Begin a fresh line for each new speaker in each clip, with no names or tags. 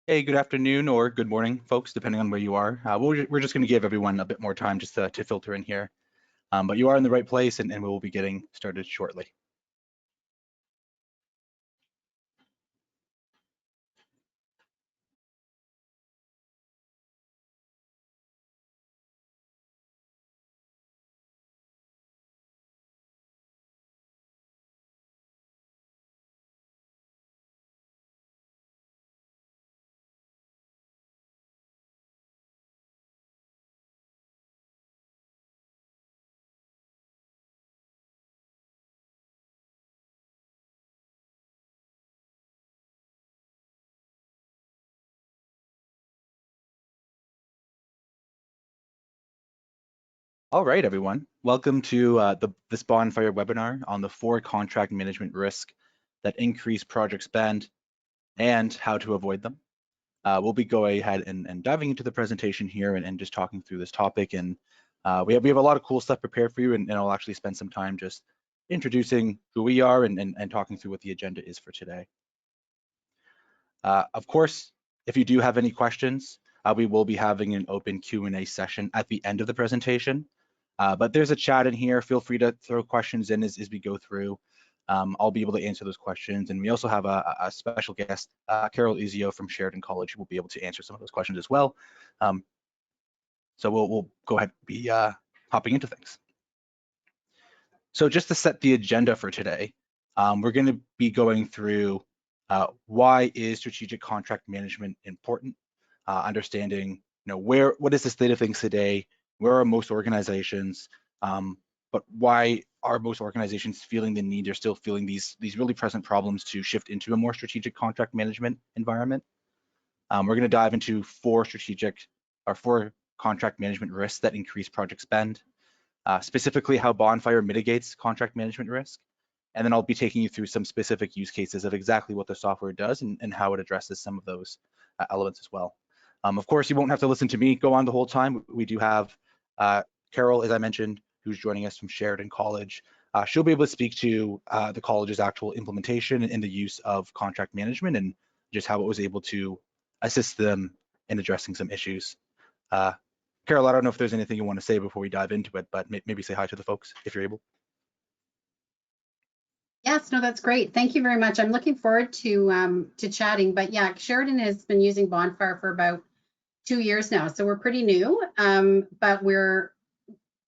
Hey, good afternoon or good morning, folks, depending on where you are. We're just going to give everyone a bit more time just to filter in here. But you are in the right place, and we will be getting started shortly. All right, everyone. Welcome to this Bonfire webinar on the 4 contract management risk that increase project spend and how to avoid them. We'll be going ahead and diving into the presentation here and just talking through this topic. And we have a lot of cool stuff prepared for you, and I'll actually spend some time just introducing who we are and talking through what the agenda is for today. Of course, if you do have any questions, we will be having an open Q&A session at the end of the presentation. But there's a chat in here. Feel free to throw questions in as we go through. I'll be able to answer those questions. And we also have a special guest, Carol Izio from Sheridan College, who will be able to answer some of those questions as well. So we'll go ahead and be hopping into things. So just to set the agenda for today, we're going to be going through why is strategic contract management important, understanding what is the state of things today, where are most organizations, but why are most organizations feeling the need, they're still feeling these really present problems to shift into a more strategic contract management environment. We're going to dive into 4 contract management risks that increase project spend, specifically how Bonfire mitigates contract management risk. And then I'll be taking you through some specific use cases of exactly what the software does and how it addresses some of those elements as well. Of course, you won't have to listen to me go on the whole time. We do have Carol, as I mentioned, who's joining us from Sheridan College. She'll be able to speak to the college's actual implementation and the use of contract management and just how it was able to assist them in addressing some issues. Carol, I don't know if there's anything you want to say before we dive into it, but maybe say hi to the folks if you're able.
Yes, no, that's great. Thank you very much. I'm looking forward to chatting. But yeah, Sheridan has been using Bonfire for about 2 years now, so we're pretty new, but we're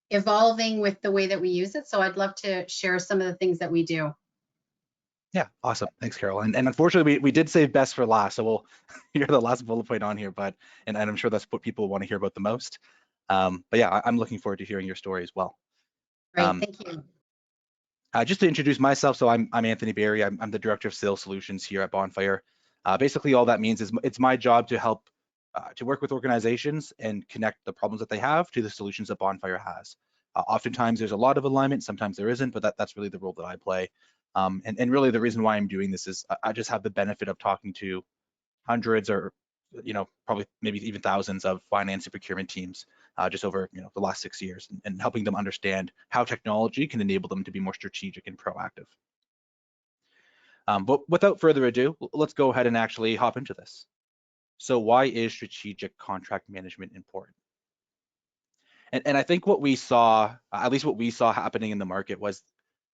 evolving with the way that we use it. So I'd love to share some of the things that we do.
Yeah, awesome. Thanks, Carol. And unfortunately, we did save best for last, so we'll hear the last bullet point on here. But and I'm sure that's what people want to hear about the most. But yeah, I'm looking forward to hearing your story as well.
Great, thank you.
Just to introduce myself, so I'm Anthony Barry. I'm the Director of Sales Solutions here at Bonfire. Basically, all that means is it's my job to help to work with organizations and connect the problems that they have to the solutions that Bonfire has. Oftentimes, there's a lot of alignment. Sometimes there isn't, but that's really the role that I play. And really, the reason why I'm doing this is I just have the benefit of talking to hundreds or probably maybe even thousands of finance and procurement teams just over the last 6 years and helping them understand how technology can enable them to be more strategic and proactive. But without further ado, let's go ahead and actually hop into this. So why is strategic contract management important? And I think what we saw, at least what we saw happening in the market, was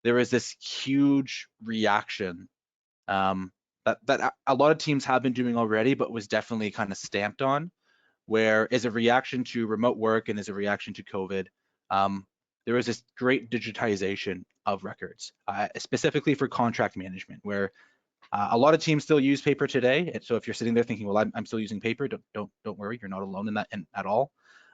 there was this huge reaction that a lot of teams have been doing already, but was definitely kind of stamped on, where as a reaction to remote work and as a reaction to COVID, there was this great digitization of records, specifically for contract management, where a lot of teams still use paper today. And so if you're sitting there thinking, well, I'm still using paper, don't worry, you're not alone in that at all.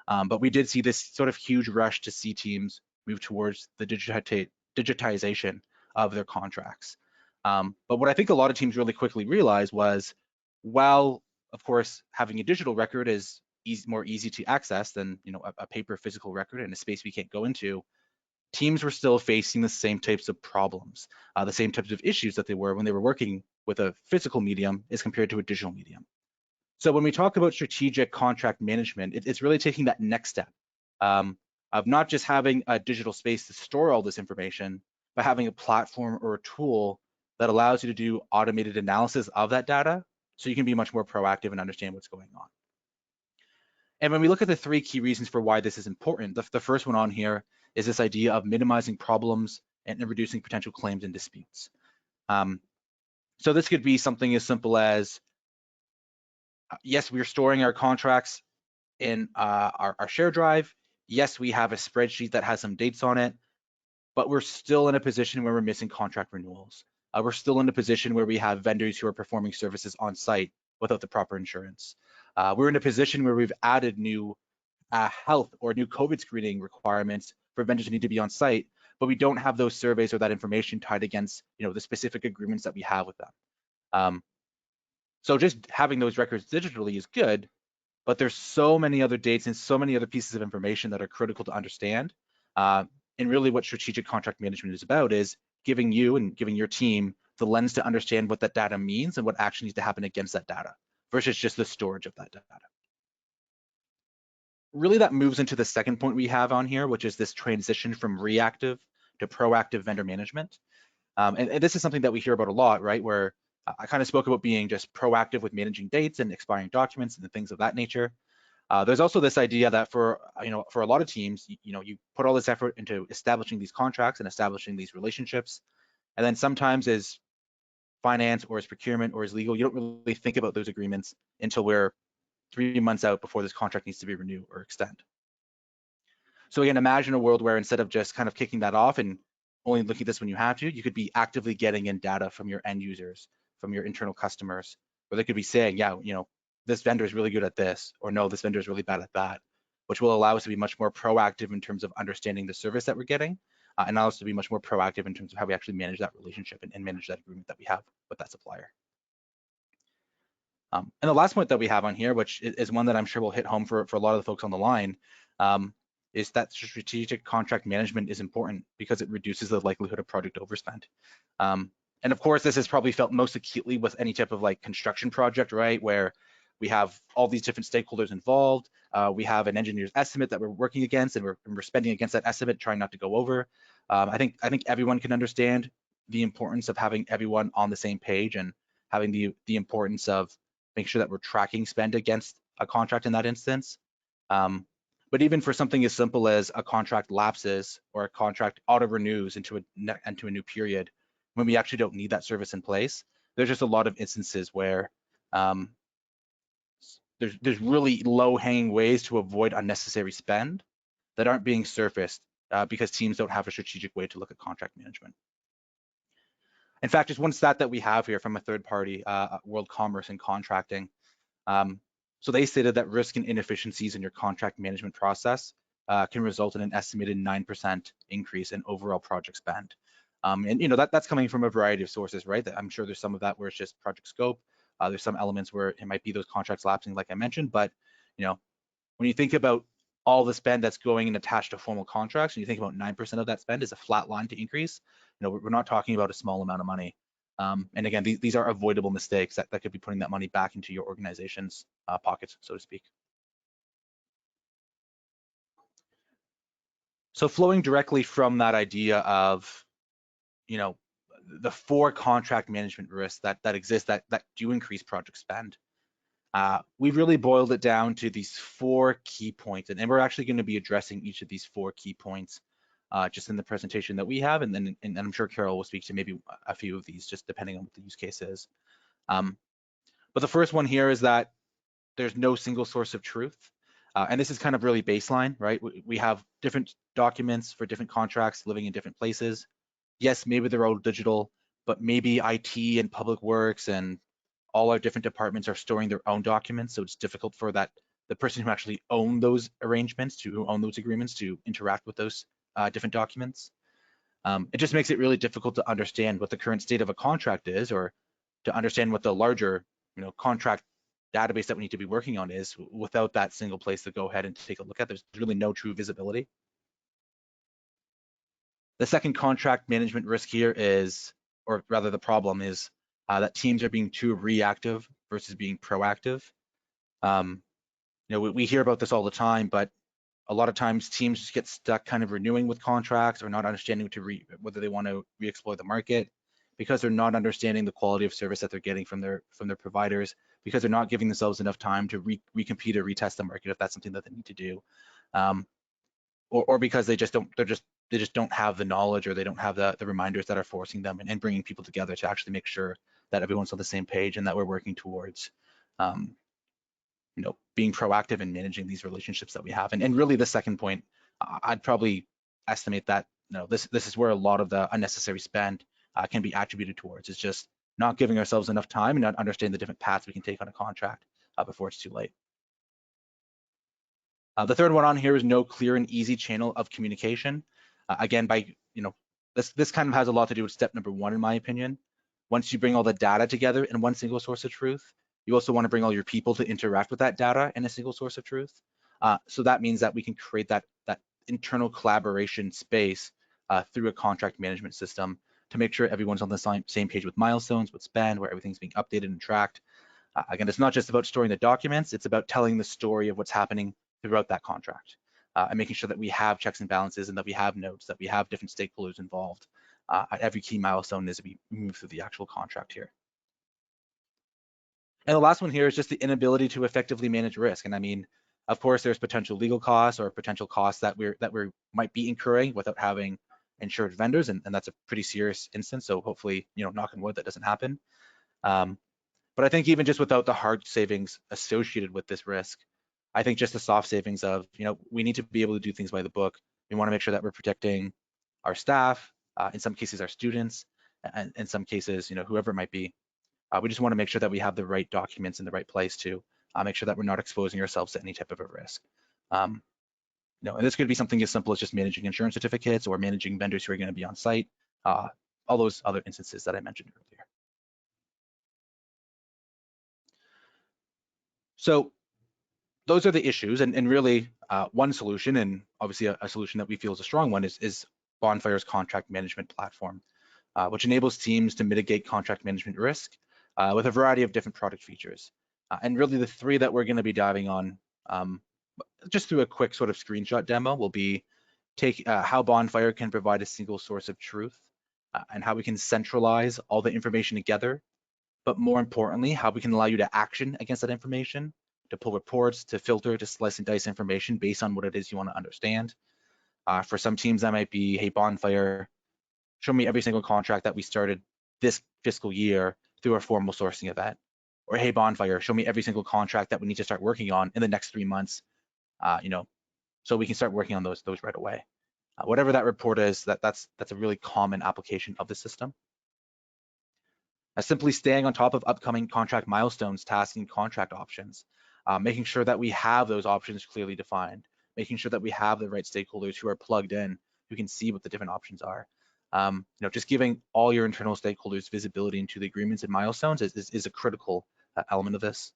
But we did see this sort of huge rush to see teams move towards the digitization of their contracts. But what I think a lot of teams really quickly realized was, while of course having a digital record is more easy to access than a paper physical record in a space we can't go into, teams were still facing the same types of problems, the same types of issues that they were when they were working with a physical medium as compared to a digital medium. So when we talk about strategic contract management, it's really taking that next step of not just having a digital space to store all this information, but having a platform or a tool that allows you to do automated analysis of that data so you can be much more proactive and understand what's going on. And when we look at the 3 key reasons for why this is important, the first one on here is this idea of minimizing problems and reducing potential claims and disputes. So this could be something as simple as, yes, we're storing our contracts in our share drive. Yes, we have a spreadsheet that has some dates on it, but we're still in a position where we're missing contract renewals. We're still in a position where we have vendors who are performing services on site without the proper insurance. We're in a position where we've added new health or new COVID screening requirements for vendors who need to be on site, but we don't have those surveys or that information tied against, the specific agreements that we have with them. So just having those records digitally is good, but there's so many other dates and so many other pieces of information that are critical to understand. And really what strategic contract management is about is giving you and giving your team the lens to understand what that data means and what action needs to happen against that data versus just the storage of that data. Really that moves into the second point we have on here, which is this transition from reactive to proactive vendor management. And this is something that we hear about a lot, right? Where I kind of spoke about being just proactive with managing dates and expiring documents and things of that nature. There's also this idea that for a lot of teams, you put all this effort into establishing these contracts and establishing these relationships, and then sometimes as finance or as procurement or as legal, you don't really think about those agreements until we're 3 months out before this contract needs to be renewed or extend. So again, imagine a world where instead of just kind of kicking that off and only looking at this when you have to, you could be actively getting in data from your end users, from your internal customers, where they could be saying, yeah, this vendor is really good at this, or no, this vendor is really bad at that, which will allow us to be much more proactive in terms of understanding the service that we're getting, and allow us to be much more proactive in terms of how we actually manage that relationship and manage that agreement that we have with that supplier. And the last point that we have on here, which is one that I'm sure will hit home for a lot of the folks on the line, is that strategic contract management is important because it reduces the likelihood of project overspend. And of course, this is probably felt most acutely with any type of construction project, right? Where we have all these different stakeholders involved. We have an engineer's estimate that we're working against, and we're spending against that estimate, trying not to go over. I think everyone can understand the importance of having everyone on the same page and having the importance of making sure that we're tracking spend against a contract in that instance. But even for something as simple as a contract lapses or a contract auto renews into a new period, when we actually don't need that service in place, there's just a lot of instances where there's really low-hanging ways to avoid unnecessary spend that aren't being surfaced because teams don't have a strategic way to look at contract management. In fact, just one stat that we have here from a third party, World Commerce and Contracting. So they stated that risk and inefficiencies in your contract management process can result in an estimated 9% increase in overall project spend. And that's coming from a variety of sources, right? I'm sure there's some of that where it's just project scope. There's some elements where it might be those contracts lapsing, like I mentioned. But when you think about all the spend that's going and attached to formal contracts, and you think about 9% of that spend is a flat line to increase, we're not talking about a small amount of money. And again, these are avoidable mistakes that could be putting that money back into your organization's pockets, so to speak. So flowing directly from that idea of, the 4 contract management risks that exist that do increase project spend, we've really boiled it down to these 4 key points, and we're actually going to be addressing each of these 4 key points just in the presentation that we have, and I'm sure Carol will speak to maybe a few of these, just depending on what the use case is. But the first one here is that there's no single source of truth. And this is kind of really baseline, right? We have different documents for different contracts living in different places. Yes, maybe they're all digital, but maybe IT and public works and all our different departments are storing their own documents. So it's difficult for the person who actually own those arrangements, who own those agreements, to interact with those different documents. It just makes it really difficult to understand what the current state of a contract is, or to understand what the larger contract database that we need to be working on is, without that single place to go ahead and take a look at. There's really no true visibility. The second contract management risk here is, or rather the problem is, that teams are being too reactive versus being proactive. We hear about this all the time, but a lot of times teams just get stuck kind of renewing with contracts or not understanding whether they want to re-explore the market, because they're not understanding the quality of service that they're getting from their providers. because they're not giving themselves enough time to recompete or retest the market if that's something that they need to do, or because they just don't have the knowledge, or they don't have the reminders that are forcing them and bringing people together to actually make sure that everyone's on the same page and that we're working towards being proactive in managing these relationships that we have. And really the second point, I'd probably estimate that this is where a lot of the unnecessary spend can be attributed towards, is just not giving ourselves enough time and not understanding the different paths we can take on a contract before it's too late. The third one on here is no clear and easy channel of communication. Again, this kind of has a lot to do with step number one, in my opinion. Once you bring all the data together in one single source of truth, you also want to bring all your people to interact with that data in a single source of truth. So that means that we can create that internal collaboration space through a contract management system to make sure everyone's on the same page with milestones, with spend, where everything's being updated and tracked. Again, it's not just about storing the documents, it's about telling the story of what's happening throughout that contract, and making sure that we have checks and balances, and that we have notes, that we have different stakeholders involved at every key milestone as we move through the actual contract here. And the last one here is just the inability to effectively manage risk. And I mean, of course, there's potential legal costs or potential costs that we might be incurring without having insured vendors, and that's a pretty serious instance. So hopefully, knock on wood, that doesn't happen. But I think even just without the hard savings associated with this risk, I think just the soft savings of, we need to be able to do things by the book. We want to make sure that we're protecting our staff, in some cases our students, and in some cases, whoever it might be. We just want to make sure that we have the right documents in the right place to make sure that we're not exposing ourselves to any type of a risk. And this could be something as simple as just managing insurance certificates or managing vendors who are going to be on site, all those other instances that I mentioned earlier. So those are the issues, and really one solution, and obviously a solution that we feel is a strong one, is Bonfire's contract management platform, which enables teams to mitigate contract management risk with a variety of different product features. And really the three that we're going to be diving on, just through a quick sort of screenshot demo, will be how Bonfire can provide a single source of truth, and how we can centralize all the information together, but more importantly, how we can allow you to action against that information, to pull reports, to filter, to slice and dice information based on what it is you want to understand. For some teams, that might be, hey, Bonfire, show me every single contract that we started this fiscal year through a formal sourcing event. Or, hey, Bonfire, show me every single contract that we need to start working on in the next 3 months, so we can start working on those right away. Whatever that report is, that's a really common application of the system. Simply staying on top of upcoming contract milestones, tasks, and contract options, making sure that we have those options clearly defined, making sure that we have the right stakeholders who are plugged in, who can see what the different options are. Just giving all your internal stakeholders visibility into the agreements and milestones is a critical element of this.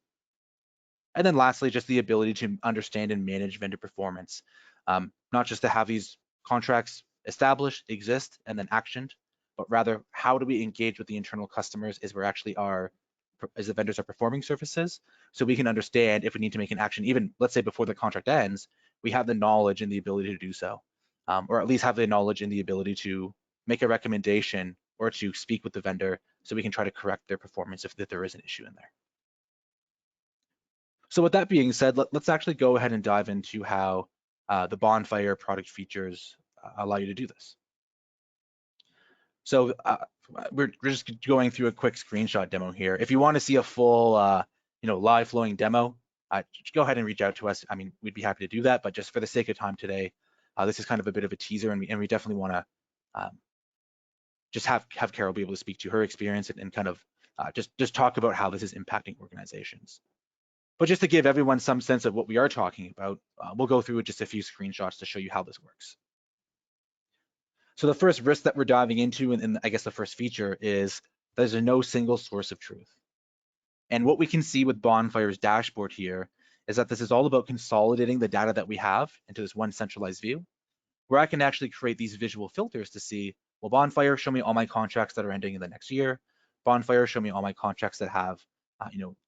And then lastly, just the ability to understand and manage vendor performance, not just to have these contracts established, exist, and then actioned, but rather how do we engage with the internal customers as the vendors are performing services, so we can understand if we need to make an action, even let's say before the contract ends, we have the knowledge and the ability to do so, or at least have the knowledge and the ability to make a recommendation or to speak with the vendor so we can try to correct their performance if there is an issue in there. So with that being said, let's actually go ahead and dive into how the Bonfire product features allow you to do this. So we're just going through a quick screenshot demo here. If you want to see a full, live flowing demo, go ahead and reach out to us. I mean, we'd be happy to do that, but just for the sake of time today, this is kind of a bit of a teaser, and we definitely want to just have Carol be able to speak to her experience and kind of just talk about how this is impacting organizations. But just to give everyone some sense of what we are talking about, we'll go through just a few screenshots to show you how this works. So the first risk that we're diving into, and I guess the first feature, is there's no single source of truth. And what we can see with Bonfire's dashboard here is that this is all about consolidating the data that we have into this one centralized view, where I can actually create these visual filters to see, well, Bonfire, show me all my contracts that are ending in the next year. Bonfire, show me all my contracts that have,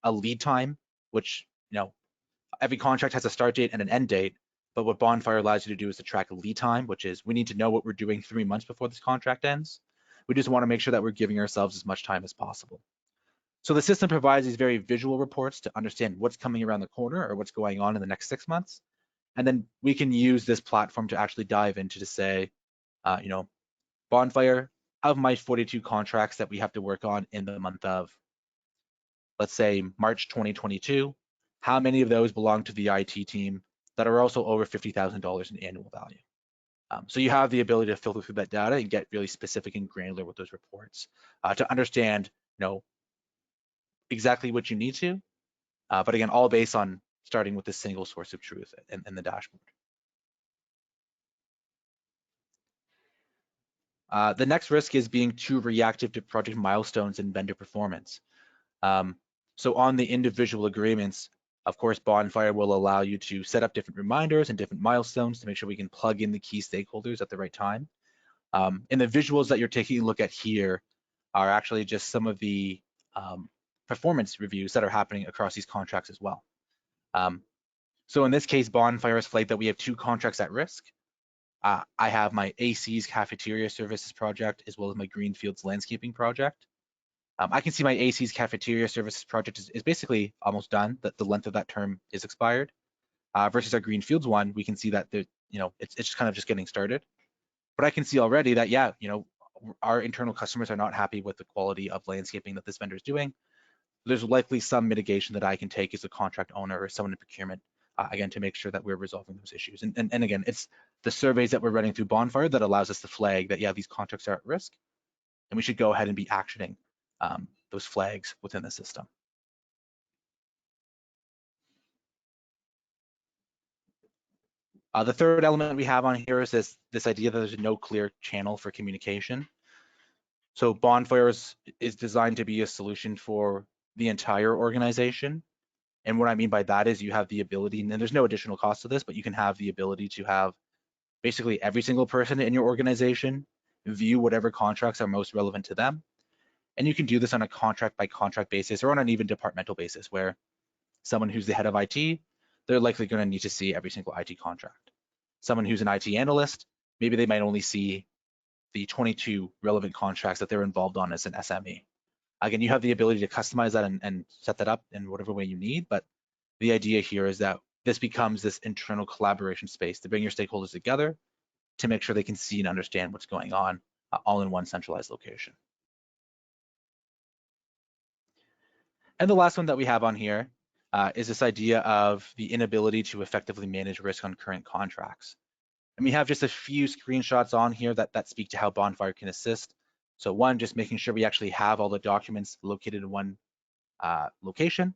a lead time, which, every contract has a start date and an end date. But what Bonfire allows you to do is to track lead time, which is we need to know what we're doing 3 months before this contract ends. We just want to make sure that we're giving ourselves as much time as possible. So the system provides these very visual reports to understand what's coming around the corner or what's going on in the next 6 months. And then we can use this platform to actually dive into to say, you know, Bonfire, of my 42 contracts that we have to work on in the month of, let's say, March 2022, how many of those belong to the IT team that are also over $50,000 in annual value? So you have the ability to filter through that data and get really specific and granular with those reports to understand, exactly what you need to. But again, all based on starting with a single source of truth in the dashboard. The next risk is being too reactive to project milestones and vendor performance. So on the individual agreements, of course, Bonfire will allow you to set up different reminders and different milestones to make sure we can plug in the key stakeholders at the right time. And the visuals that you're taking a look at here are actually just some of the performance reviews that are happening across these contracts as well. So in this case, Bonfire has flagged that we have 2 contracts at risk. I have my AC's cafeteria services project as well as my Greenfields landscaping project. I can see my AC's cafeteria services project is basically almost done, that the length of that term is expired. Versus our Greenfields one, we can see that it's just kind of just getting started. But I can see already that, yeah, our internal customers are not happy with the quality of landscaping that this vendor is doing. There's likely some mitigation that I can take as a contract owner or someone in procurement, again, to make sure that we're resolving those issues. And again, it's the surveys that we're running through Bonfire that allows us to flag that, yeah, these contracts are at risk, and we should go ahead and be actioning those flags within the system. The third element we have on here is this idea that there's no clear channel for communication. So Bonfire is designed to be a solution for the entire organization. And what I mean by that is you have the ability, and there's no additional cost to this, but you can have the ability to have basically every single person in your organization view whatever contracts are most relevant to them. And you can do this on a contract by contract basis or on an even departmental basis where someone who's the head of IT, they're likely going to need to see every single IT contract. Someone who's an IT analyst, maybe they might only see the 22 relevant contracts that they're involved on as an SME. Again, you have the ability to customize that and set that up in whatever way you need, but the idea here is that this becomes this internal collaboration space to bring your stakeholders together to make sure they can see and understand what's going on all in one centralized location. And the last one that we have on here is this idea of the inability to effectively manage risk on current contracts. And we have just a few screenshots on here that speak to how Bonfire can assist. So one, just making sure we actually have all the documents located in one location.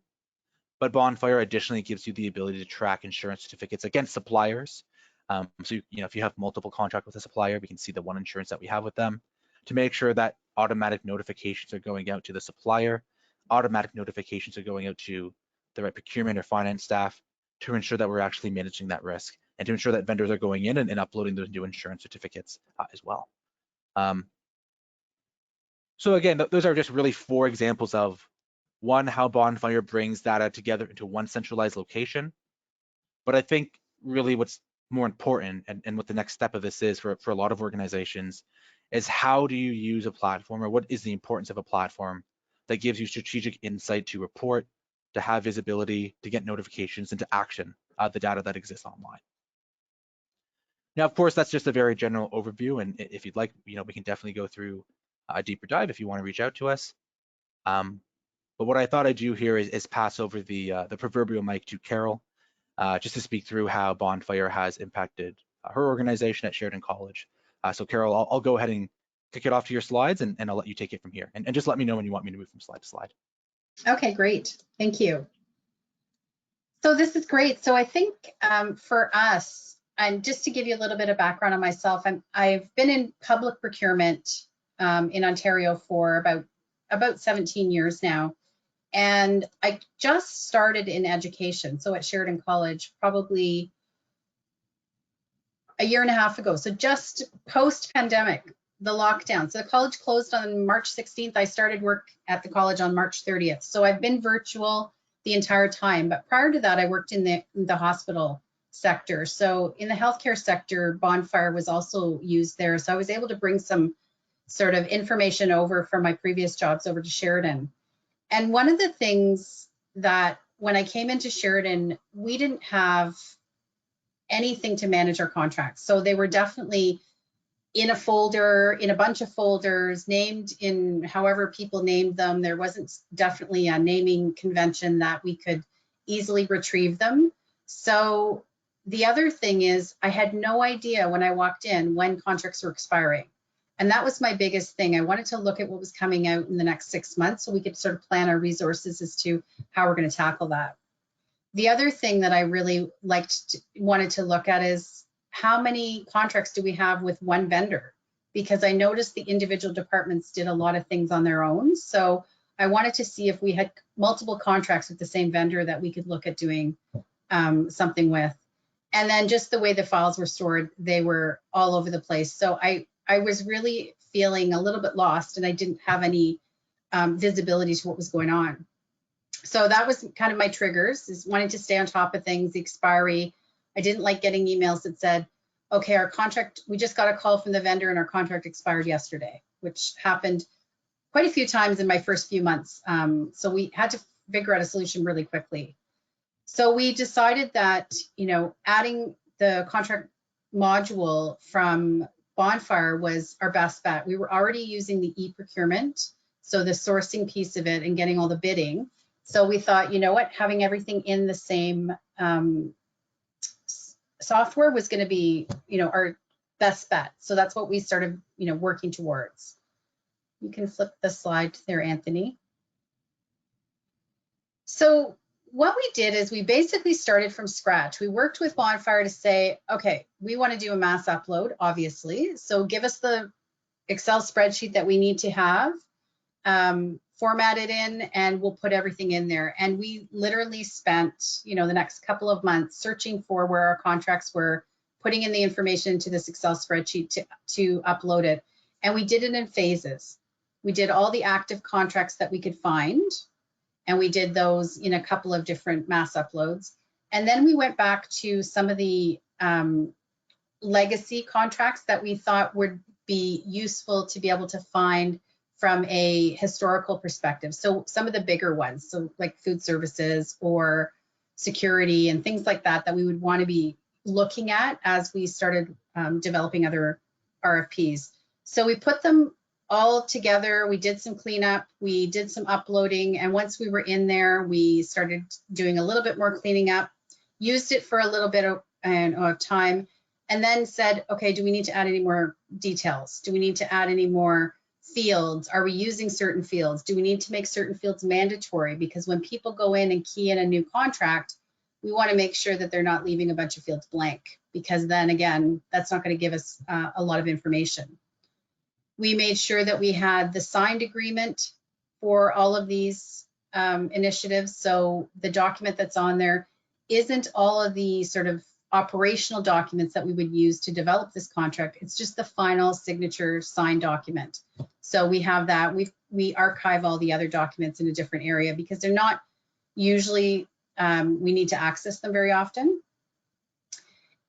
But Bonfire additionally gives you the ability to track insurance certificates against suppliers. So if you have multiple contracts with a supplier, we can see the one insurance that we have with them to make sure that automatic notifications are going out to the supplier, automatic notifications are going out to the right procurement or finance staff to ensure that we're actually managing that risk and to ensure that vendors are going in and uploading those new insurance certificates as well. So again, those are just really 4 examples of one, how Bonfire brings data together into one centralized location. But I think really what's more important and what the next step of this is for a lot of organizations is how do you use a platform, or what is the importance of a platform that gives you strategic insight to report, to have visibility, to get notifications, and to action the data that exists online. Now, of course, that's just a very general overview, and if you'd like, we can definitely go through a deeper dive if you want to reach out to us. But what I thought I'd do here is pass over the proverbial mic to Carol, just to speak through how Bonfire has impacted her organization at Sheridan College. So Carol, I'll go ahead and kick it off to your slides, and I'll let you take it from here. And just let me know when you want me to move from slide to slide.
Okay, great. Thank you. So this is great. So I think for us, and just to give you a little bit of background on myself, I've been in public procurement in Ontario for about 17 years now. And I just started in education, so at Sheridan College, probably a year and a half ago. So just post-pandemic, the lockdown. So the college closed on March 16th. I started work at the college on March 30th. So I've been virtual the entire time. But prior to that, I worked in the hospital sector. So in the healthcare sector, Bonfire was also used there. So I was able to bring some sort of information over from my previous jobs over to Sheridan. And one of the things that when I came into Sheridan, we didn't have anything to manage our contracts. So they were definitely in a folder, in a bunch of folders, named in however people named them. There wasn't definitely a naming convention that we could easily retrieve them. So the other thing is I had no idea when I walked in when contracts were expiring. And that was my biggest thing. I wanted to look at what was coming out in the next 6 months so we could sort of plan our resources as to how we're going to tackle that. The other thing that I really wanted to look at is how many contracts do we have with one vendor? Because I noticed the individual departments did a lot of things on their own. So I wanted to see if we had multiple contracts with the same vendor that we could look at doing something with. And then just the way the files were stored, they were all over the place. So I was really feeling a little bit lost, and I didn't have any visibility to what was going on. So that was kind of my triggers, is wanting to stay on top of things, the expiry. I didn't like getting emails that said, okay, our contract, we just got a call from the vendor and our contract expired yesterday, which happened quite a few times in my first few months. So we had to figure out a solution really quickly. So we decided that, adding the contract module from Bonfire was our best bet. We were already using the e-procurement, so the sourcing piece of it and getting all the bidding. So we thought, you know what, having everything in the same software was going to be, our best bet. So that's what we started, working towards. You can flip the slide there, Anthony. So what we did is we basically started from scratch. We worked with Bonfire to say, okay, we want to do a mass upload, obviously. So give us the Excel spreadsheet that we need to have, format it in, and we'll put everything in there. And we literally spent, the next couple of months searching for where our contracts were, putting in the information into this Excel spreadsheet to upload it. And we did it in phases. We did all the active contracts that we could find, and we did those in a couple of different mass uploads. And then we went back to some of the legacy contracts that we thought would be useful to be able to find from a historical perspective. So some of the bigger ones, so like food services or security and things like that, that we would want to be looking at as we started developing other RFPs. So we put them all together. We did some cleanup, we did some uploading, and once we were in there, we started doing a little bit more cleaning up, used it for a little bit of time, and then said, okay, do we need to add any more details? Do we need to add any more fields? Are we using certain fields? Do we need to make certain fields mandatory? Because when people go in and key in a new contract, we want to make sure that they're not leaving a bunch of fields blank, because then again, that's not going to give us a lot of information. We made sure that we had the signed agreement for all of these initiatives. So the document that's on there isn't all of the sort of operational documents that we would use to develop this contract. It's just the final signature signed document. So we have that. We archive all the other documents in a different area because they're not usually, we need to access them very often.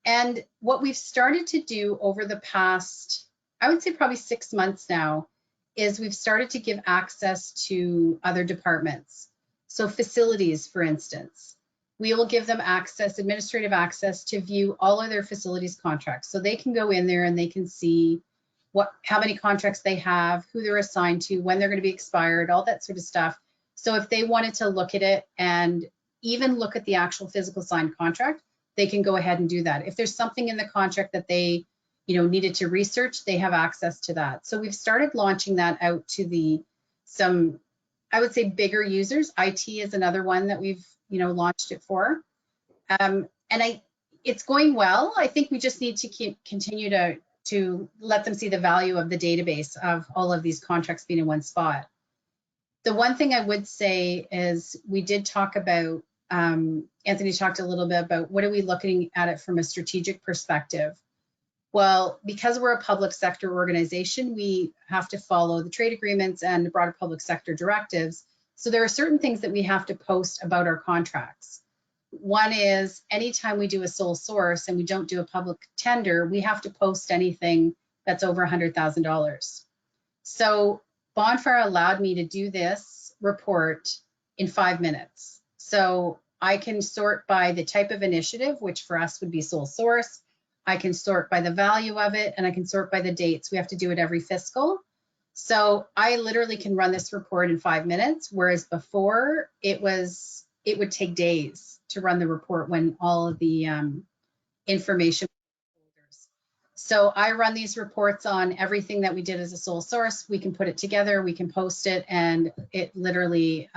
And what we've started to do over the past, I would say probably 6 months now, is we've started to give access to other departments. So facilities, for instance, we will give them access, administrative access, to view all of their facilities contracts. So they can go in there and they can see how many contracts they have, who they're assigned to, when they're going to be expired, all that sort of stuff. So if they wanted to look at it and even look at the actual physical signed contract, they can go ahead and do that. If there's something in the contract that they needed to research, they have access to that. So we've started launching that out to some, I would say, bigger users. IT is another one that we've launched it for. And it's going well. I think we just need to continue to let them see the value of the database of all of these contracts being in one spot. The one thing I would say is we did talk about, Anthony talked a little bit about what are we looking at it from a strategic perspective. Well, because we're a public sector organization, we have to follow the trade agreements and the broader public sector directives. So there are certain things that we have to post about our contracts. One is anytime we do a sole source and we don't do a public tender, we have to post anything that's over $100,000. So Bonfire allowed me to do this report in 5 minutes. So I can sort by the type of initiative, which for us would be sole source. I can sort by the value of it, and I can sort by the dates. We have to do it every fiscal. So I literally can run this report in 5 minutes, whereas before it would take days to run the report when all of the information. So I run these reports on everything that we did as a sole source. We can put it together, we can post it, and it literally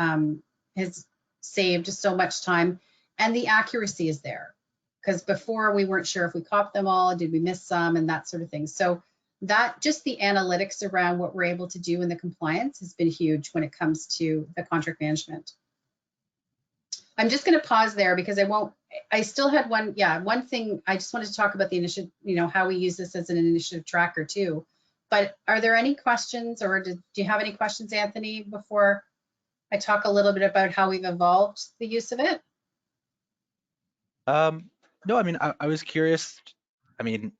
has saved so much time. And the accuracy is there, because before we weren't sure if we copied them all, did we miss some, and that sort of thing. So that, just the analytics around what we're able to do in the compliance has been huge when it comes to the contract management. I'm just going to pause there because I still had one thing. I just wanted to talk about the initiative, how we use this as an initiative tracker too. But are there any questions, or do you have any questions, Anthony, before I talk a little bit about how we've evolved the use of it?
No, I mean, I was curious. I mean,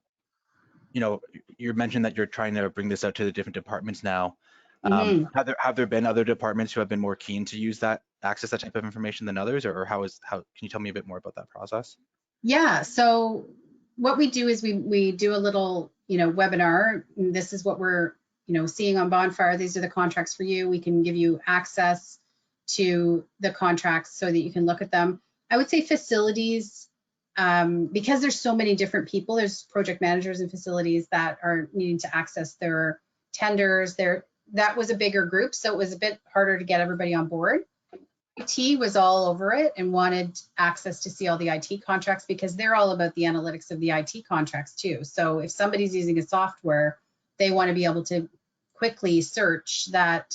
you mentioned that you're trying to bring this out to the different departments now.
Mm-hmm.
Have there been other departments who have been more keen to use access that type of information than others, or how can you tell me a bit more about that process?
Yeah, so what we do is we do a little, webinar. This is what we're, seeing on Bonfire. These are the contracts for you. We can give you access to the contracts so that you can look at them. I would say facilities, because there's so many different people, there's project managers and facilities that are needing to access their tenders. That was a bigger group, so it was a bit harder to get everybody on board. IT was all over it and wanted access to see all the IT contracts, because they're all about the analytics of the IT contracts too. So if somebody's using a software, they want to be able to quickly search that,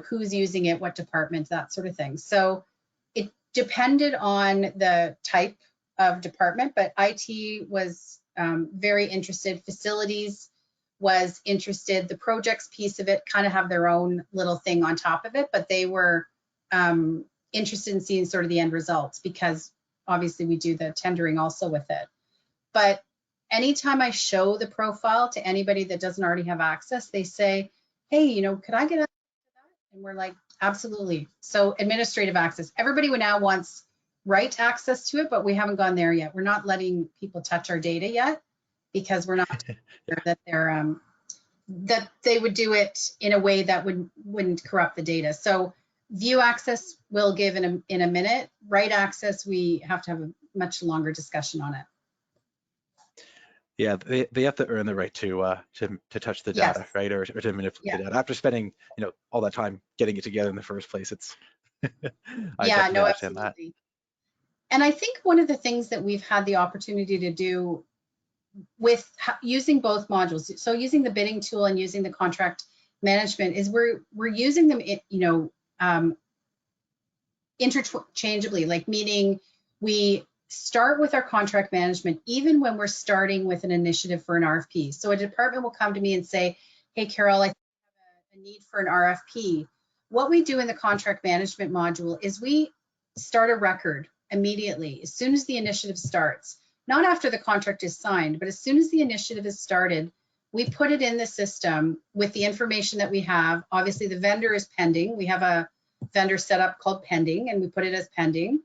who's using it, what department, that sort of thing. So it depended on the type of department, but IT was very interested. Facilities was interested. The projects piece of it kind of have their own little thing on top of it, but they were interested in seeing sort of the end results, because obviously we do the tendering also with it. But anytime I show the profile to anybody that doesn't already have access, they say, hey, could I get access to that? And we're like, absolutely. So administrative access, everybody now wants right access to it, but we haven't gone there yet. We're not letting people touch our data yet, because we're not sure that they're that they would do it in a way that wouldn't corrupt the data. So view access we'll give in a minute. Right access, we have to have a much longer discussion on it.
Yeah, they have to earn the right to touch the
Yes.
data, right, or to manipulate
Yeah.
the data. After spending all that time getting it together in the first place, it's I
Yeah,
definitely
no,
understand that.
absolutely. And I think one of the things that we've had the opportunity to do with using both modules, so using the bidding tool and using the contract management, is we're using them, interchangeably, like meaning we start with our contract management even when we're starting with an initiative for an RFP. So a department will come to me and say, hey, Carol, I have a need for an RFP. What we do in the contract management module is we start a record immediately, as soon as the initiative starts, not after the contract is signed, but as soon as the initiative is started, we put it in the system with the information that we have. Obviously, the vendor is pending. We have a vendor set up called pending, and we put it as pending.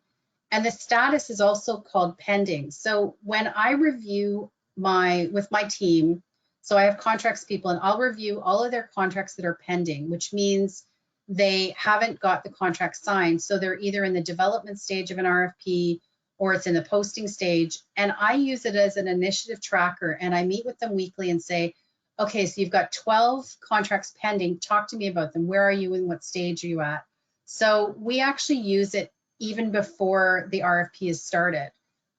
And the status is also called pending. So when I review with my team, so I have contracts people, and I'll review all of their contracts that are pending, which means they haven't got the contract signed. So they're either in the development stage of an RFP or it's in the posting stage. And I use it as an initiative tracker, and I meet with them weekly and say, okay, so you've got 12 contracts pending. Talk to me about them. Where are you and what stage are you at? So we actually use it even before the RFP is started.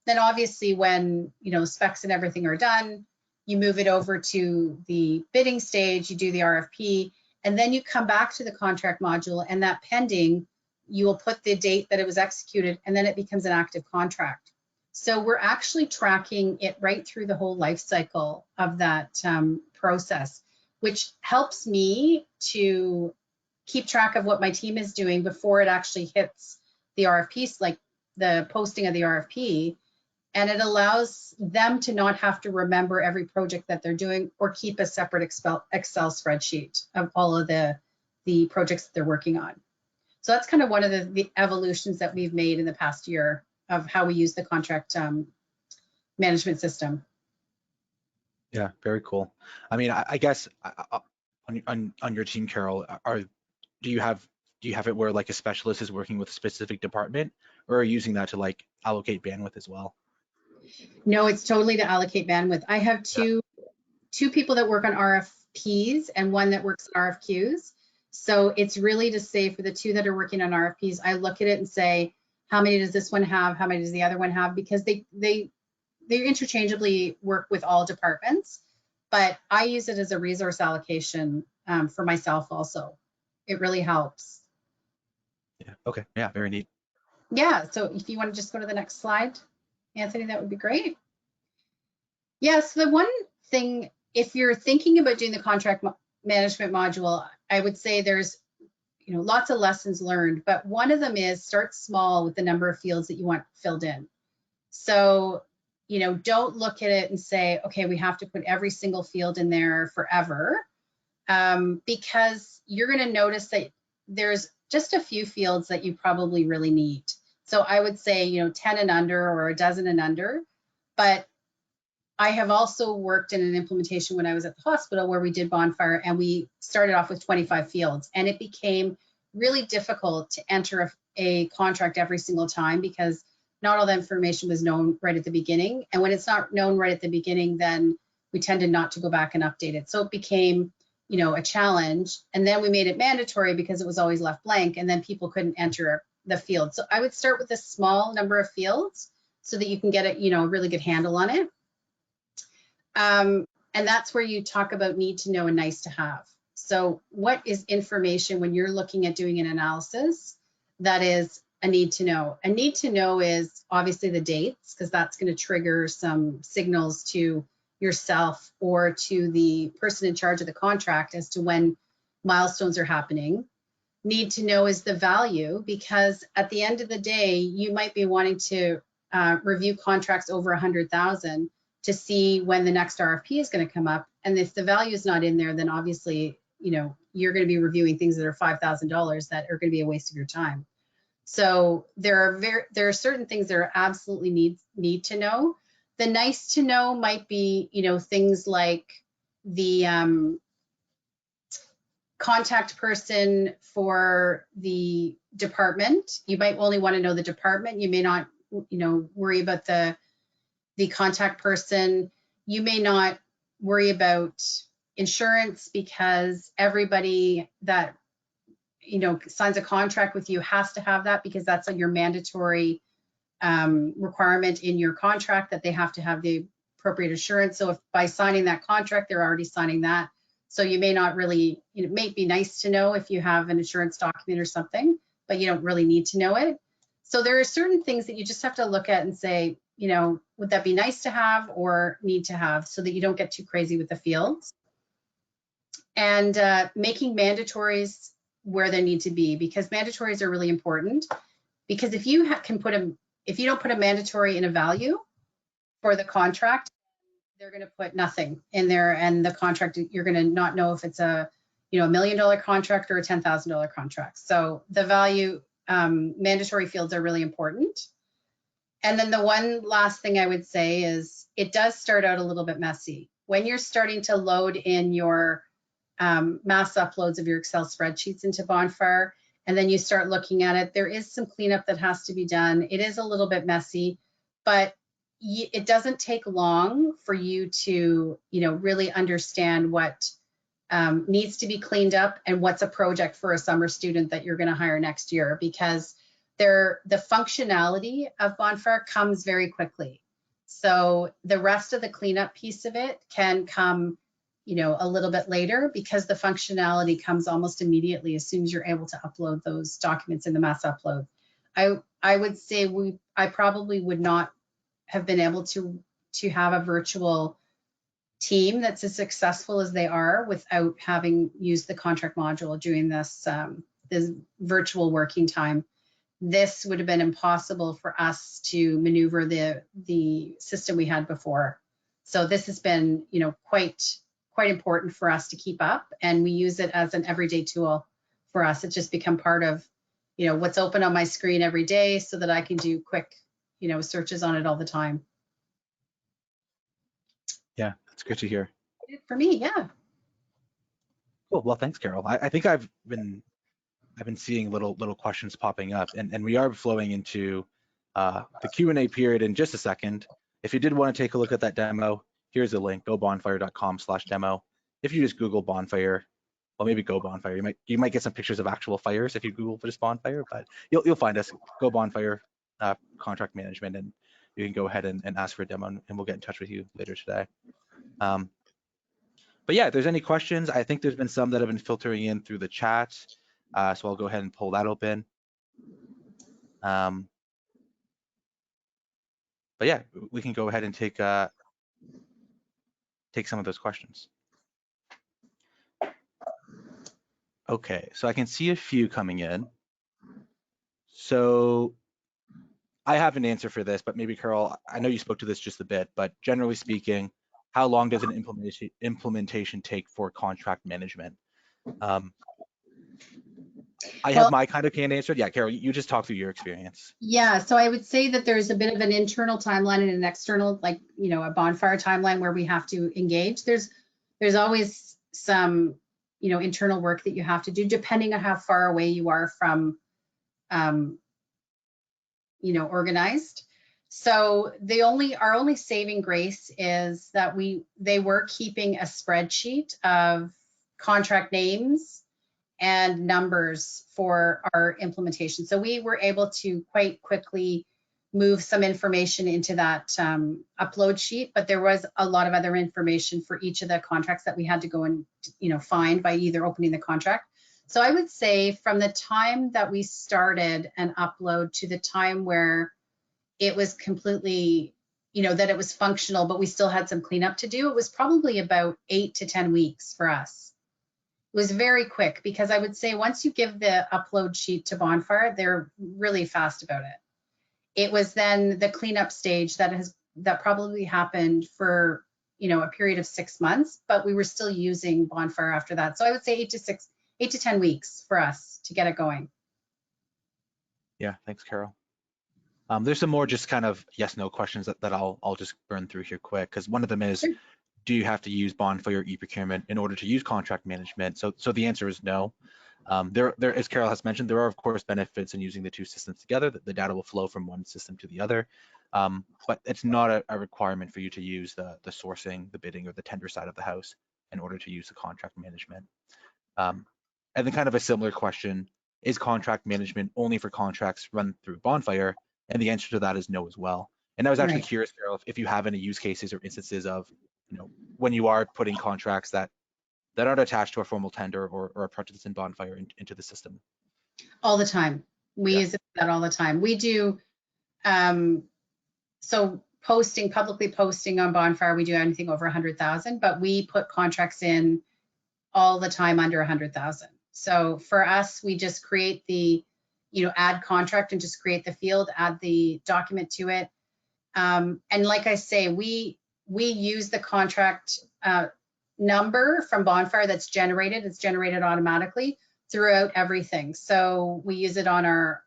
Then obviously when specs and everything are done, you move it over to the bidding stage, you do the RFP, and then you come back to the contract module, and that pending, you will put the date that it was executed, and then it becomes an active contract. So we're actually tracking it right through the whole life cycle of that process, which helps me to keep track of what my team is doing before it actually hits the RFPs, like the posting of the RFP. And it allows them to not have to remember every project that they're doing or keep a separate Excel spreadsheet of all of the projects that they're working on. So that's kind of one of the evolutions that we've made in the past year of how we use the contract management system.
Yeah, very cool. I mean, I guess on your team, Carol, do you have do you have it where like a specialist is working with a specific department, or are you using that to like allocate bandwidth as well?
No, it's totally to allocate bandwidth. I have
Yeah.
two people that work on RFPs and one that works on RFQs. So it's really to say for the two that are working on RFPs, I look at it and say, how many does this one have? How many does the other one have? Because they interchangeably work with all departments, but I use it as a resource allocation for myself also. It really helps.
Yeah. Okay. Yeah. Very neat.
Yeah, so if you want to just go to the next slide, Anthony, that would be great. Yes, the one thing, if you're thinking about doing the contract management module, I would say there's lots of lessons learned, but one of them is start small with the number of fields that you want filled in. So, don't look at it and say, okay, we have to put every single field in there forever, because you're going to notice that there's just a few fields that you probably really need. So I would say, 10 and under or a dozen and under, but I have also worked in an implementation when I was at the hospital where we did Bonfire and we started off with 25 fields, and it became really difficult to enter a contract every single time because not all the information was known right at the beginning. And when it's not known right at the beginning, then we tended not to go back and update it. So it became, a challenge. And then we made it mandatory because it was always left blank, and then people couldn't enter the field. So I would start with a small number of fields so that you can get a really good handle on it. And that's where you talk about need to know and nice to have. So what is information when you're looking at doing an analysis that is a need to know? A need to know is obviously the dates, because that's going to trigger some signals to yourself or to the person in charge of the contract as to when milestones are happening. Need to know is the value, because at the end of the day, you might be wanting to review contracts over 100,000 to see when the next RFP is going to come up. And if the value is not in there, then obviously, you're going to be reviewing things that are $5,000 that are going to be a waste of your time. So there are certain things that are absolutely need to know. The nice to know might be, things like the contact person for the department. You might only want to know the department. You may not, worry about the contact person. You may not worry about insurance because everybody that signs a contract with you has to have that, because that's your mandatory requirement in your contract that they have to have the appropriate insurance. So if by signing that contract, they're already signing that. So you may not really, it may be nice to know if you have an insurance document or something, but you don't really need to know it. So there are certain things that you just have to look at and say, would that be nice to have or need to have, so that you don't get too crazy with the fields. And making mandatories where they need to be, because mandatories are really important. Because if you if you don't put a mandatory in a value for the contract, they're going to put nothing in there, and the contract, you're going to not know if it's a $1 million contract or a $10,000 contract. So the value mandatory fields are really important. And then the one last thing I would say is it does start out a little bit messy. When you're starting to load in your mass uploads of your Excel spreadsheets into Bonfire, and then you start looking at it, there is some cleanup that has to be done. It is a little bit messy, but it doesn't take long for you to, really understand what needs to be cleaned up and what's a project for a summer student that you're going to hire next year, because the functionality of Bonfire comes very quickly. So the rest of the cleanup piece of it can come, a little bit later, because the functionality comes almost immediately as soon as you're able to upload those documents in the mass upload. I would say I probably would not have been able to have a virtual team that's as successful as they are without having used the contract module during this virtual working time. This would have been impossible for us to maneuver the system we had before. So this has been, quite important for us to keep up, and we use it as an everyday tool for us. It's just become part of what's open on my screen every day so that I can do quick, searches on it all the time.
Yeah, that's good to hear.
For me, yeah.
Cool. Well, thanks, Carol. I think I've been seeing little questions popping up, and we are flowing into the Q&A period in just a second. If you did want to take a look at that demo, here's a link: gobonfire.com/demo. If you just Google Bonfire, well, maybe Go Bonfire, you might get some pictures of actual fires if you Google for just Bonfire, but you'll find us. Go Bonfire contract management, and you can go ahead and ask for a demo, and we'll get in touch with you later today. But yeah, if there's any questions, I think there's been some that have been filtering in through the chat. So I'll go ahead and pull that open. But yeah, we can go ahead and take some of those questions. Okay, so I can see a few coming in. So I have an answer for this, but maybe Carol, I know you spoke to this just a bit, but generally speaking, how long does an implementation take for contract management? I have my kind of canned answer. Yeah, Carol, you just talk through your experience.
Yeah, so I would say that there's a bit of an internal timeline and an external, like, a Bonfire timeline where we have to engage. There's always some, internal work that you have to do depending on how far away you are from, organized. So our only saving grace is that they were keeping a spreadsheet of contract names and numbers for our implementation. So we were able to quite quickly move some information into that upload sheet, but there was a lot of other information for each of the contracts that we had to go and find by either opening the contract. So I would say from the time that we started an upload to the time where it was completely, that it was functional, but we still had some cleanup to do, it was probably about 8 to 10 weeks for us. It was very quick because I would say once you give the upload sheet to Bonfire, they're really fast about it. It was then the cleanup stage that probably happened for a period of 6 months, but we were still using Bonfire after that. So I would say 8 to 10 weeks for us to get it going.
Yeah, thanks, Carol. There's some more just kind of yes/no questions that I'll just burn through here quick, because one of them is, sure, do you have to use Bonfire e-procurement in order to use contract management? So the answer is no. There, as Carol has mentioned, there are of course benefits in using the two systems together. The data will flow from one system to the other, but it's not a requirement for you to use the sourcing, the bidding, or the tender side of the house in order to use the contract management. And then kind of a similar question, is contract management only for contracts run through Bonfire? And the answer to that is no as well. And I was actually curious, Carol, if you have any use cases or instances of, when you are putting contracts that aren't attached to a formal tender or a project that's in Bonfire into the system.
All the time. We use that all the time. We do, so publicly posting on Bonfire, we do anything over 100,000, but we put contracts in all the time under 100,000. So for us, we just create the, add contract and just create the field, add the document to it. And like I say, we use the contract number from Bonfire that's generated. It's generated automatically throughout everything. So we use it on our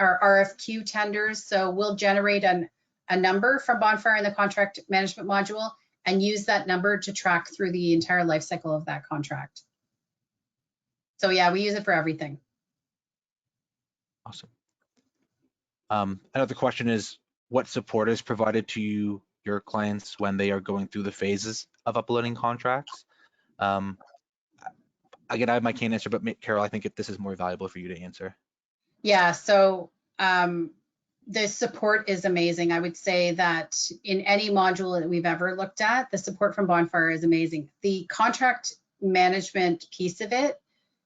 RFQ tenders. So we'll generate a number from Bonfire in the contract management module and use that number to track through the entire life cycle of that contract. So yeah, we use it for everything.
Awesome. Another question is, what support is provided to your clients when they are going through the phases of uploading contracts? Again, I have my canned answer, but Carol, I think this is more valuable for you to answer.
Yeah, so the support is amazing. I would say that in any module that we've ever looked at, the support from Bonfire is amazing. The contract management piece of it,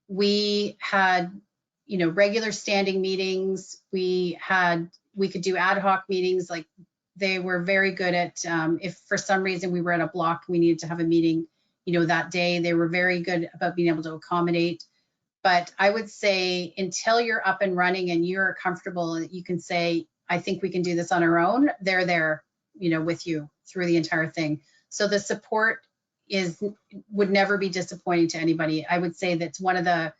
we had, regular standing meetings. We could do ad hoc meetings. Like, they were very good at, if for some reason we were at a block, we needed to have a meeting, that day, they were very good about being able to accommodate. But I would say until you're up and running and you're comfortable, you can say, I think we can do this on our own. They're there, with you through the entire thing. So the support would never be disappointing to anybody. I would say that's one of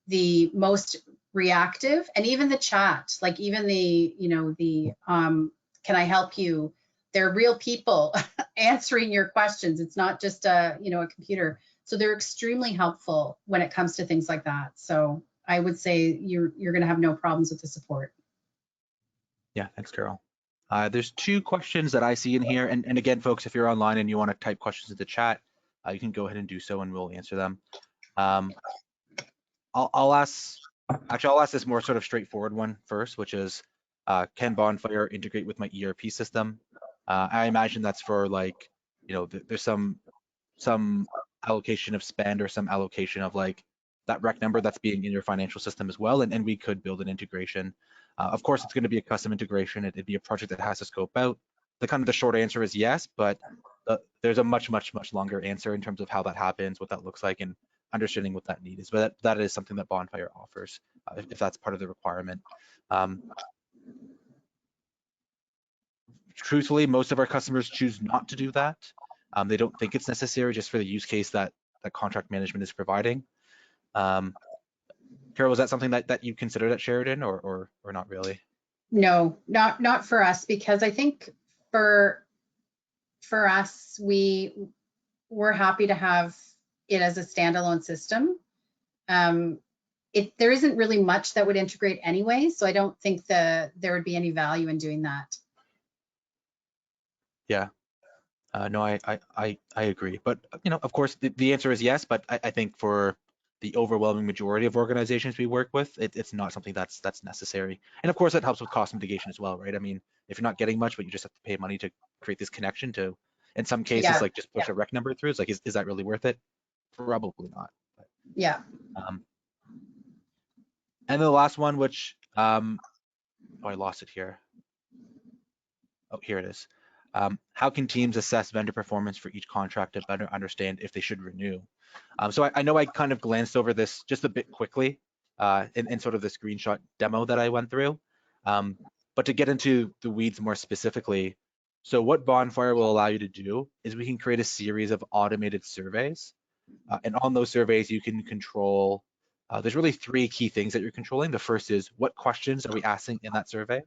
the most reactive, and even the chat, like even the, can I help you? They're real people answering your questions. It's not just a computer. So they're extremely helpful when it comes to things like that. So I would say you're going to have no problems with the support.
Yeah, thanks, Carol. There's two questions that I see in here, and again, folks, if you're online and you want to type questions into the chat, you can go ahead and do so, and we'll answer them. I'll ask this more sort of straightforward one first, which is, can Bonfire integrate with my ERP system? I imagine that's for like, there's some allocation of spend or some allocation of like that rec number that's being in your financial system as well, and we could build an integration. Of course, it's going to be a custom integration. It'd be a project that has to scope out. The short answer is yes, but there's a much longer answer in terms of how that happens, what that looks like, and understanding what that need is. But that is something that Bonfire offers, if that's part of the requirement. Truthfully, most of our customers choose not to do that. They don't think it's necessary just for the use case that contract management is providing. Carol, was that something that you considered at Sheridan, or not really?
No, not for us, because I think for us, we're happy to have it as a standalone system. There isn't really much that would integrate anyway, so I don't think there would be any value in doing that.
Yeah. No, I agree. But, of course, the answer is yes, but I think for the overwhelming majority of organizations we work with, it's not something that's necessary. And of course, that helps with cost mitigation as well, right? I mean, if you're not getting much, but you just have to pay money to create this connection to, in some cases,
Yeah,
like just push a rec number through, it's like, is that really worth it? Probably not. But,
yeah.
and then the last one, which, oh, I lost it here. Oh, here it is. How can teams assess vendor performance for each contract to better understand if they should renew? So I know I kind of glanced over this just a bit quickly in sort of the screenshot demo that I went through. But to get into the weeds more specifically, so what Bonfire will allow you to do is we can create a series of automated surveys. And on those surveys, you can control, there's really three key things that you're controlling. The first is, what questions are we asking in that survey?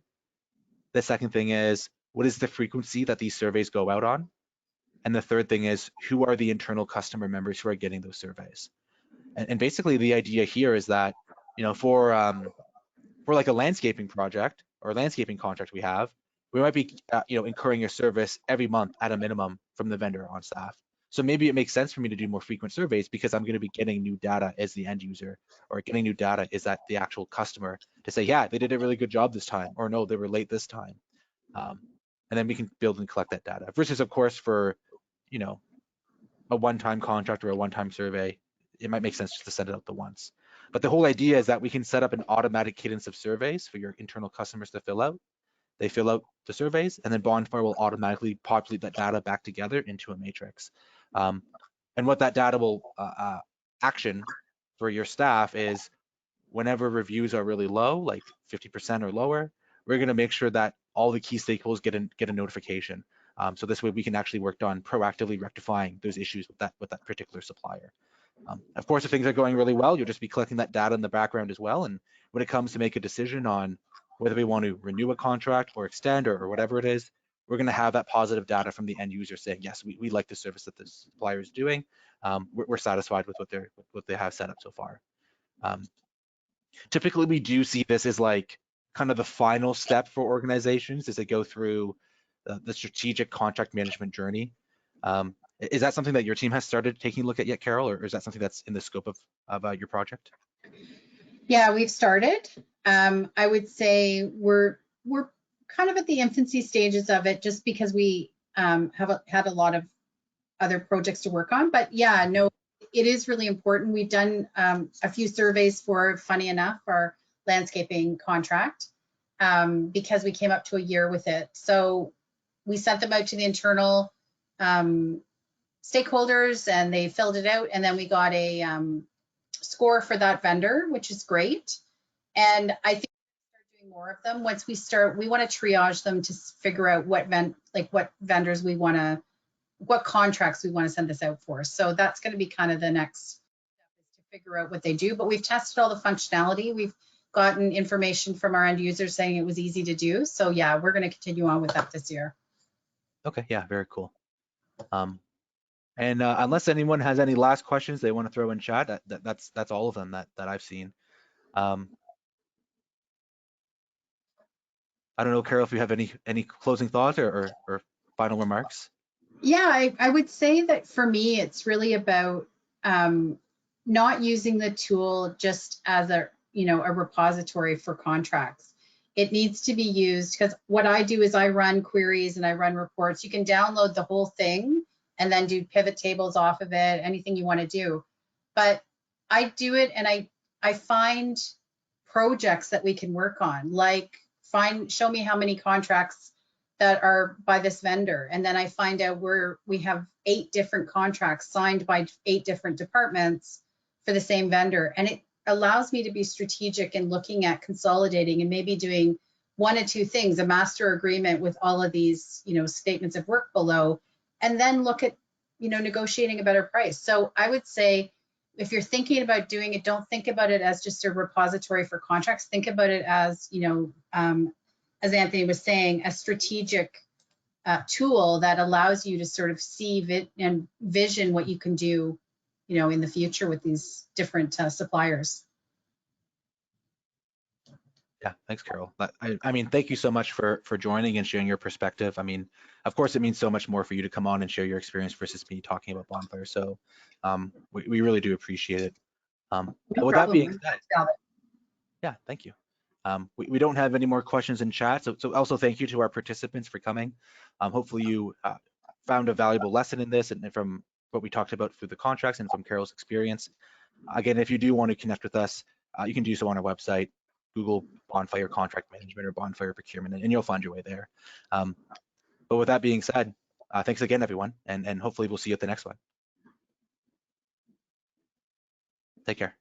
The second thing is, what is the frequency that these surveys go out on? And the third thing is, who are the internal customer members who are getting those surveys? And basically the idea here is that, for like a landscaping project or landscaping contract we might be, incurring a service every month at a minimum from the vendor on staff. So maybe it makes sense for me to do more frequent surveys because I'm going to be getting new data as the end user, or getting new data is that the actual customer to say, yeah, they did a really good job this time, or no, they were late this time. And then we can build and collect that data versus, of course, for, a one-time contract or a one-time survey, it might make sense just to send it out the once. But the whole idea is that we can set up an automatic cadence of surveys for your internal customers to fill out. They fill out the surveys, and then Bonfire will automatically populate that data back together into a matrix. And what that data will action for your staff is, whenever reviews are really low, like 50% or lower, we're going to make sure that all the key stakeholders get a notification. So this way we can actually work on proactively rectifying those issues with that particular supplier. Of course, if things are going really well, you'll just be collecting that data in the background as well. And when it comes to make a decision on whether we want to renew a contract or extend or whatever it is, we're going to have that positive data from the end user saying, yes, we like the service that the supplier is doing. We're satisfied with what they have set up so far. Typically, we do see this as like kind of the final step for organizations as they go through the strategic contract management journey. Is that something that your team has started taking a look at yet, Carol, or is that something that's in the scope of your project?
Yeah, we've started. I would say we're kind of at the infancy stages of it, just because we have had a lot of other projects to work on. But yeah, no, it is really important. We've done a few surveys for, funny enough, our landscaping contract, because we came up to a year with it. So we sent them out to the internal stakeholders, and they filled it out, and then we got a score for that vendor, which is great. And I think we'll start doing more of them. Once we start, we want to triage them to figure out what vendors we want to, what contracts we want to send this out for. So that's going to be kind of the next step, is to figure out what they do. But we've tested all the functionality. We've gotten information from our end users saying it was easy to do. So yeah, we're going to continue on with that this year.
Okay, yeah, very cool. And unless anyone has any last questions they want to throw in chat, that's all of them that I've seen. I don't know, Carol, if you have any closing thoughts or final remarks.
Yeah, I would say that for me, it's really about not using the tool just as a repository for contracts. It needs to be used because what I do is I run queries and I run reports. You can download the whole thing and then do pivot tables off of it, anything you want to do. But I do it and I find projects that we can work on, like show me how many contracts that are by this vendor. And then I find out where we have 8 different contracts signed by 8 different departments for the same vendor. And it allows me to be strategic in looking at consolidating and maybe doing 1 or 2 things, a master agreement with all of these, statements of work below, and then look at, negotiating a better price. So I would say, if you're thinking about doing it, don't think about it as just a repository for contracts. Think about it as, as Anthony was saying, a strategic tool that allows you to sort of see and vision what you can do, in the future with these different suppliers.
Yeah, thanks, Carol. I mean, thank you so much for joining and sharing your perspective. I mean, of course, it means so much more for you to come on and share your experience versus me talking about Bonfire. So we really do appreciate it.
No
But with that
problem.
being said, yeah, thank you. We don't have any more questions in chat, so also thank you to our participants for coming. Hopefully you found a valuable lesson in this and from what we talked about through the contracts and from Carol's experience. Again, if you do want to connect with us, you can do so on our website. Google Bonfire Contract Management or Bonfire Procurement, and you'll find your way there. But with that being said, thanks again, everyone, and hopefully we'll see you at the next one. Take care.